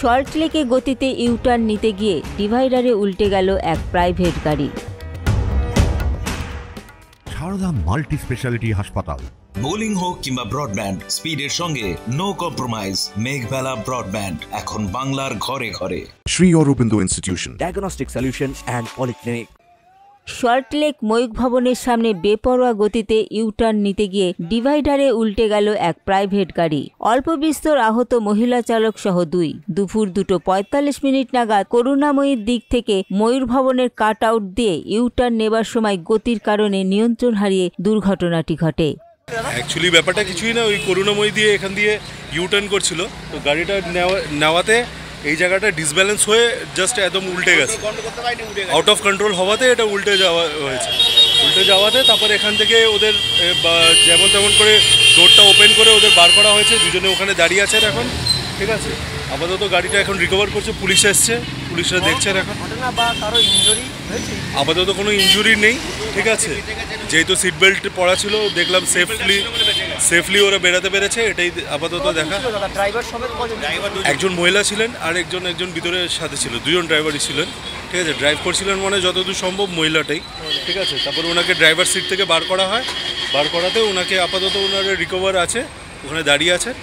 সল্টলেকে গতিতে ইউটার্ন নিতে গিয়ে ডিভাইডারে উল্টে গেল এক প্রাইভেট গাড়ি। সারদা মাল্টি স্পেশালিটি হাসপাতাল। বোলিং হোক কিংবা ব্রডব্যান্ড, স্পিডের সঙ্গে নো কম্প্রোমাইজ। মেঘবেলা ব্রডব্যান্ড এখন বাংলার ঘরে ঘরে। Shri Aurobindo institution, diagnostic solution and polyclinic. Salt Lake Mayukh ভবনের সামনে বেপরোয়া গতিতে ইউটার্ন নিতে গিয়ে ডিভাইডারে উল্টে গেল এক প্রাইভেট গাড়ি। অল্প বিস্তর আহত মহিলা চালক সহ দুই। দুপুর 2:45 নাগাদ করুণাময়ীর দিক থেকে ময়ূর ভবনের কাট আউট দিয়ে ইউটার্ন নেবার সময় গতির কারণে নিয়ন্ত্রণ হারিয়ে দুর্ঘটনাটি ঘটে। অ্যাকচুয়ালি ব্যাপারটা কিছুই না, ওই করুণাময়ী দিয়ে এখান দিয়ে ইউটার্ন করছিল, তো গাড়িটা নেওয়াতে এই জায়গাটা ডিসব্যালেন্স হয়ে জাস্ট একদম উল্টে গেছে। আউট অফ কন্ট্রোল হওয়াতে এটা উল্টে যাওয়া হয়েছে। উল্টে যাওয়াতে তারপর এখান থেকে ওদের যেমন তেমন করে ডোরটা ওপেন করে ওদের বার করা হয়েছে। দুজনে ওখানে দাঁড়িয়ে আছেন এখন, ঠিক আছে। আপাতত গাড়িটা এখন রিকভার করছে, পুলিশ এসছে, পুলিশরা দেখছেন এখন। আপাতত কোনো ইনজুরি নেই, ঠিক আছে। যেহেতু সিট বেল্ট পরা ছিল, দেখলাম সেফলি ওরা বেরাতে পেরেছে, এটাই আপাতত দেখা। একজন মহিলা ছিলেন আর একজন ভিতরের সাথে ছিল, দুজন ড্রাইভারই ছিলেন, ঠিক আছে। ড্রাইভ করছিলেন মানে যতদূর সম্ভব মহিলাটাই, ঠিক আছে। তারপর ওনাকে ড্রাইভার সিট থেকে বার করা হয়, বার করাতে ওনাকে আপাতত ওনার রিকভার আছে, ওখানে দাঁড়িয়ে আছেন।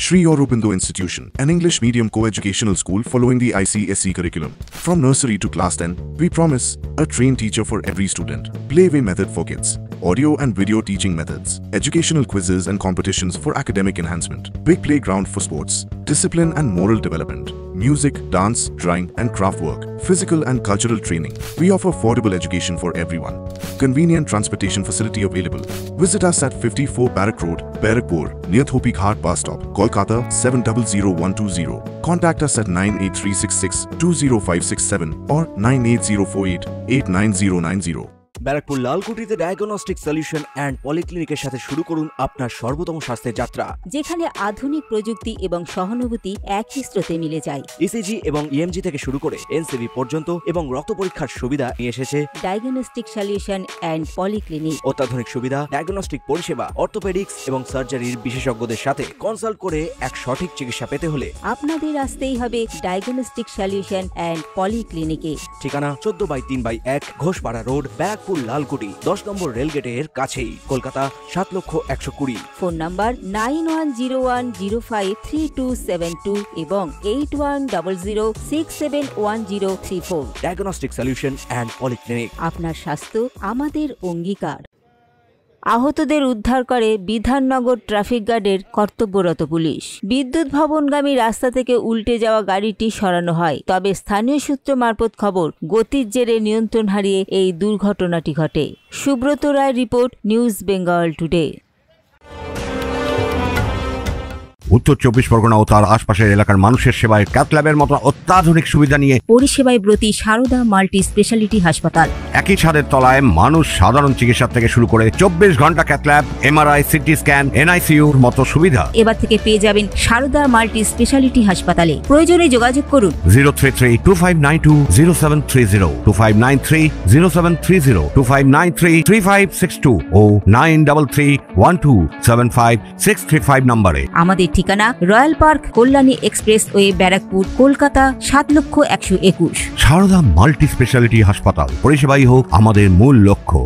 Shri Aurobindo Institution, an English medium co-educational school following the ICSE curriculum. From nursery to class 10, we promise a trained teacher for every student. Playway method for kids. Audio and video teaching methods. Educational quizzes and competitions for academic enhancement. Big playground for sports. Discipline and moral development. Music, dance, drawing and craft work. Physical and cultural training. We offer affordable education for everyone. Convenient transportation facility available. Visit us at 54 Barrack Road, Barrackpur, near Thopi Ghat bus stop, Kolkata 700120. Contact us at 98366 20567 or 98048 89090. Barrackpore লালকুটিতে diagnostic solution and পলিক্লিনিকের সাথে শুরু করুন আপনার সর্বোত্তম স্বাস্থ্যের যাত্রা, যেখানে আধুনিক প্রযুক্তি এবং সহানুভূতি একই স্রোতে মিলে যায়। ইসিজি এবং ইএমজি থেকে শুরু করে এনসিবি পর্যন্ত এবং রক্ত পরীক্ষার সুবিধা নিয়ে এসেছে ডায়াগনস্টিক সলিউশন অ্যান্ড পলিক্লিনিক। অত্যাধুনিক সুবিধা, ডায়াগনস্টিক পরিষেবা, অর্থোপেডিক্স এবং সার্জারির বিশেষজ্ঞদের সাথে কনসাল্ট করে এক সঠিক চিকিৎসা পেতে হলে আপনাদের আসতেই হবে ডায়াগনস্টিক সলিউশন অ্যান্ড পলিক্লিনিকে। ঠিকানা 14/3/1 ঘোষপাড়া রোড, ব্যারাকপুর লালকুটি, 10 নম্বর রেলগেটের কাছেই, কলকাতা 7,120,000। ফোন নাম্বার 9101053272 এবং 8100671034। Diagnostic solution and polyclinic. আপনার স্বাস্থ্য আমাদের অঙ্গীকার। আহতদের উদ্ধার করে বিধাননগর ট্রাফিক গার্ডের কর্তব্যরত পুলিশ। বিদ্যুৎ ভবনগামী রাস্তা থেকে উল্টে যাওয়া গাড়িটি সরানো হয়, তবে স্থানীয় সূত্র মারফত খবর গতির জেরে নিয়ন্ত্রণ হারিয়ে এই দুর্ঘটনাটি ঘটে। Subrata Roy report, news Bengal today. উত্তর 24 পরগনা ও তার আশপাশের এলাকার মানুষের সেবায় ক্যাথল্যাবের মতো অত্যাধুনিক সুবিধা নিয়ে পরিষেবায় ব্রতী সারদা মাল্টি স্পেশালিটি হাসপাতাল। একই ছাদের তলায় মানুষ সাধারণ চিকিৎসা থেকে শুরু করে 24 ঘন্টা ক্যাথল্যাব, এমআরআই, সিটি স্ক্যান, এনআইসিইউর মতো সুবিধা এবার থেকে পেয়ে যাবেন সারদা মাল্টি স্পেশালিটি হাসপাতালে। প্রয়োজনে যোগাযোগ করুন 033-2592-0730, 2593-0730, 2593-3562 ও 9331275635 নম্বরে। আমাদের ঠিকানা royal park, Kalyani expressway, Barrackpore, Kolkata 7,121,000। Sarada multi speciality হাসপাতাল, পরিষেবাই হোক আমাদের মূল লক্ষ্য।